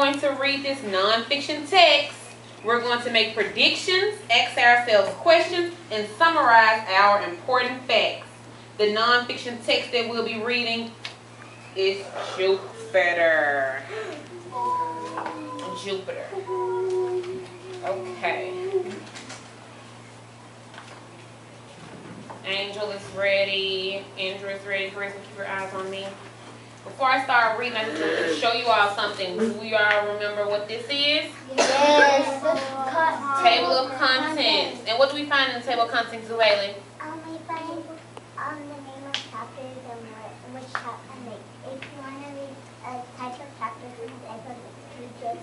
Going to read this nonfiction text. We're going to make predictions, ask ourselves questions, and summarize our important facts. The nonfiction text that we'll be reading is Jupiter. Jupiter. Okay. Angel is ready. Andrew is ready. Grace, keep your eyes on me. Before I start reading, I just want to show you all something. Do you all remember what this is? Yes. Table of contents. And what do we find in the table of contents, Zuhaili? We find the name of chapters and which chapter. If you want to read a type of chapter, you just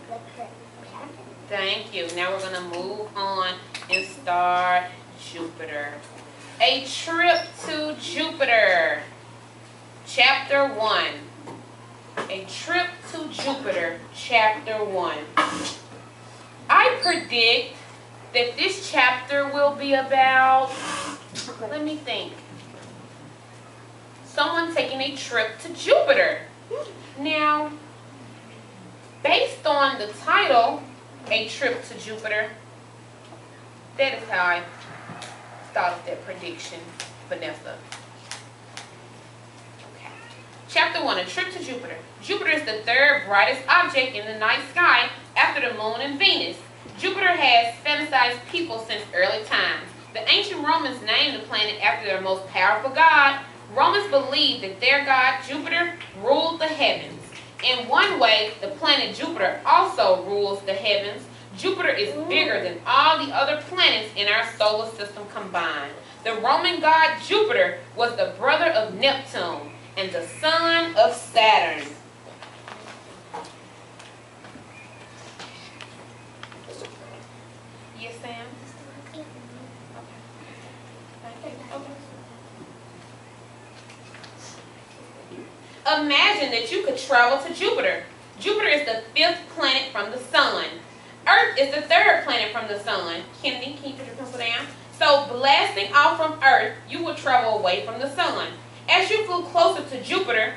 look for chapter. Thank you. Now we're going to move on and start Jupiter. A trip to Jupiter. Chapter 1. A trip to Jupiter, Chapter 1. I predict that this chapter will be about, let me think, someone taking a trip to Jupiter. Now, based on the title, A Trip to Jupiter, that is how I thought of that prediction, Vanessa. Chapter 1, A Trip to Jupiter. Jupiter is the third brightest object in the night sky after the moon and Venus. Jupiter has fantasized people since early times. The ancient Romans named the planet after their most powerful god. Romans believed that their god Jupiter ruled the heavens. In one way, the planet Jupiter also rules the heavens. Jupiter is bigger than all the other planets in our solar system combined. The Roman god Jupiter was the brother of Neptune and the son of Saturn. Yes, Sam? Okay. Imagine that you could travel to Jupiter. Jupiter is the 5th planet from the sun. Earth is the 3rd planet from the sun. Kennedy, can you put your pencil down? So blasting off from Earth, you would travel away from the sun. As you flew closer to Jupiter,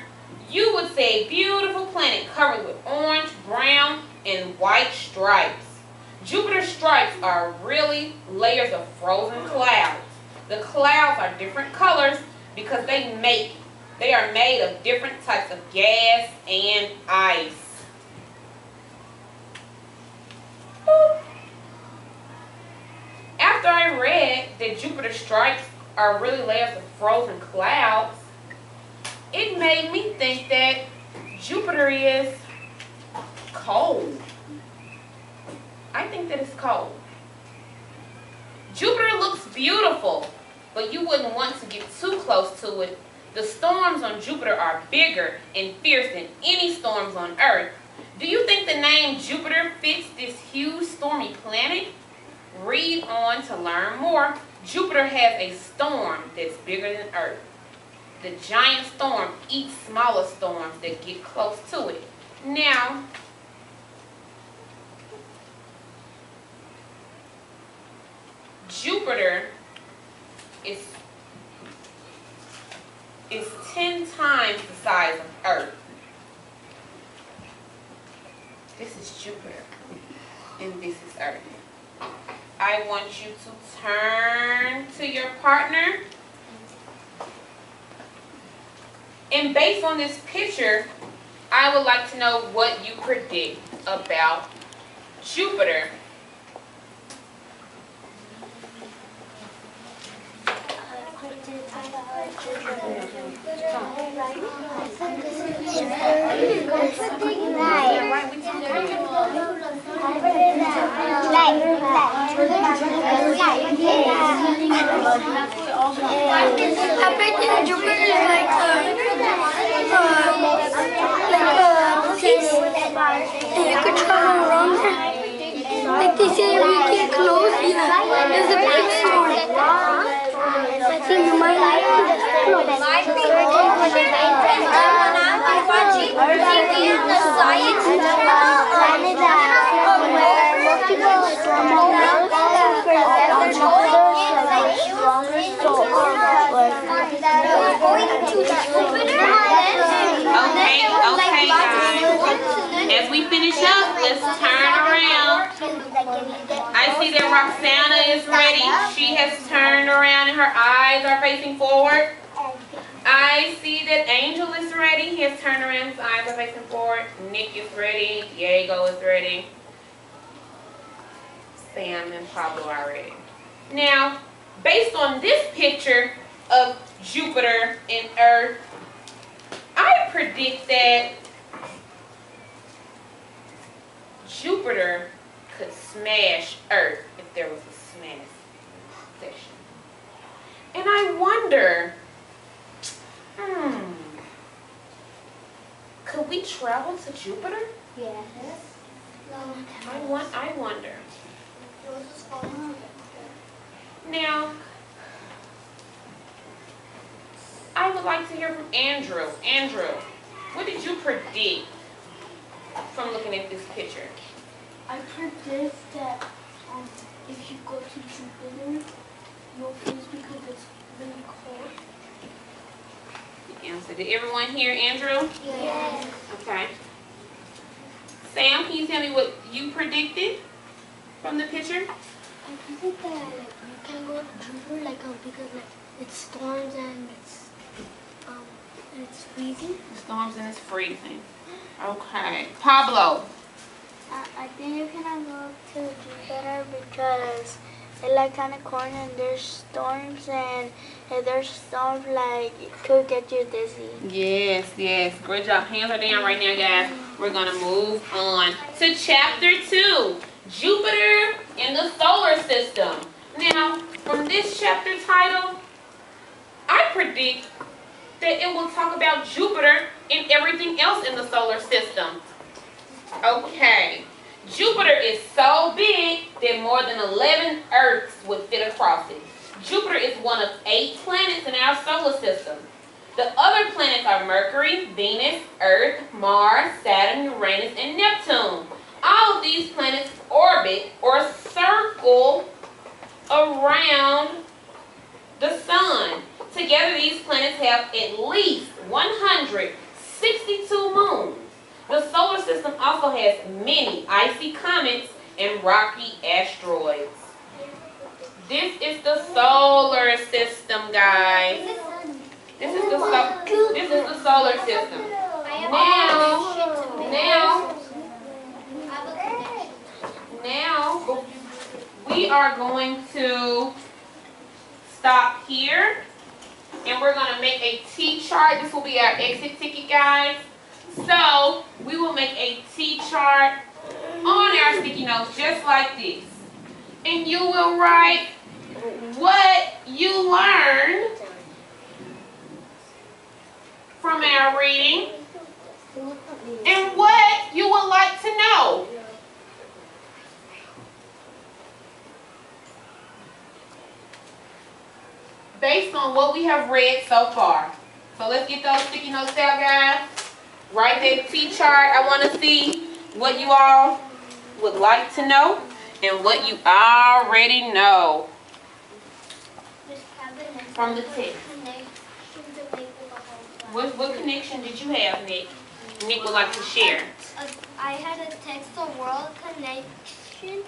you would see a beautiful planet covered with orange, brown, and white stripes. Jupiter's stripes are really layers of frozen clouds. The clouds are different colors because they are made of different types of gas and ice. After I read that Jupiter's stripes are really layers of frozen clouds, it made me think that Jupiter is cold. I think that it's cold. Jupiter looks beautiful, but you wouldn't want to get too close to it. The storms on Jupiter are bigger and fierce than any storms on Earth. Do you think the name Jupiter fits this huge stormy planet? Read on to learn more. Jupiter has a storm that's bigger than Earth. The giant storm eats smaller storms that get close to it. Now, Jupiter is 10 times the size of Earth. This is Jupiter, and this is Earth. I want you to turn to your partner. And based on this picture, I would like to know what you predict about Jupiter. You could travel around there. Like they say, if you get close, there's a big storm. So you might like it. Okay, guys. As we finish up, let's turn around. I see that Roxana is ready. She has turned around and her eyes are facing forward. I see that Angel is ready. He has turned around, his eyes are facing forward. Nick is ready. Diego is ready. Sam and Pablo are ready. Now, based on this picture of Jupiter and Earth, I predict that Jupiter could smash Earth if there was a smash section. And I wonder, could we travel to Jupiter? Yes. I wonder. Now, I would like to hear from Andrew. Andrew, what did you predict from looking at this picture? I predict that if you go to Jupiter, you'll freeze because it's really cold. The answer. Did everyone hear Andrew? Yes. Okay. Sam, can you tell me what you predicted from the picture? I predict that you can go to Jupiter because it storms and it's freezing. The storms and it's freezing. Okay. Pablo. I think you cannot go to Jupiter because it's kind of cold and there's storms and if there's storms it could get you dizzy. Yes. Great job. Hands are down right now, guys. We're going to move on to chapter 2. Jupiter in the solar system. Now, from this chapter title, I predict that it will talk about Jupiter and everything else in the solar system. Okay. Jupiter is so big that more than 11 Earths would fit across it. Jupiter is one of 8 planets in our solar system. The other planets are Mercury, Venus, Earth, Mars, Saturn, Uranus, and Neptune. All of these planets orbit or circle around the sun. Together, these planets have at least 162 moons. The solar system also has many icy comets and rocky asteroids. This is the solar system, guys. This is the solar system. Now, we are going to stop here, and we're going to make a T-chart. This will be our exit ticket, guys. So, we will make a T-chart on our sticky notes just like this. And you will write what you learned from our reading and what you would like to know. Based on what we have read so far. So let's get those sticky notes out, guys. Write that T-chart. I want to see what you all would like to know and what you already know from the text. What connection did you have, Nick? Nick would like to share. I had a text the world connection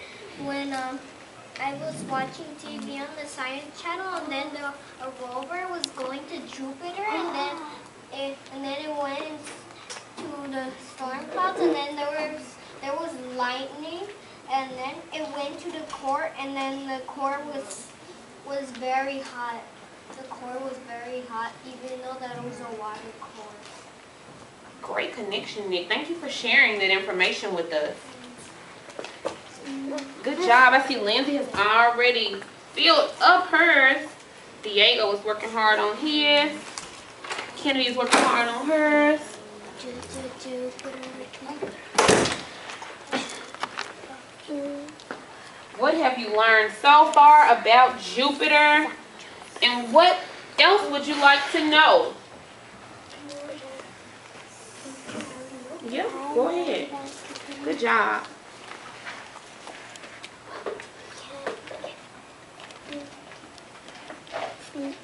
when I was watching TV on the Science Channel, and then a rover was going to Jupiter, and then it went to the storm clouds, and then there was lightning, and then it went to the core, and then the core was very hot. The core was very hot, even though that was a water core. Great connection, Nick. Thank you for sharing that information with us. Good job. I see Lindsay has already filled up hers. Diego is working hard on his. Kennedy is working hard on hers. What have you learned so far about Jupiter? And what else would you like to know? Yeah, go ahead. Good job. Mm.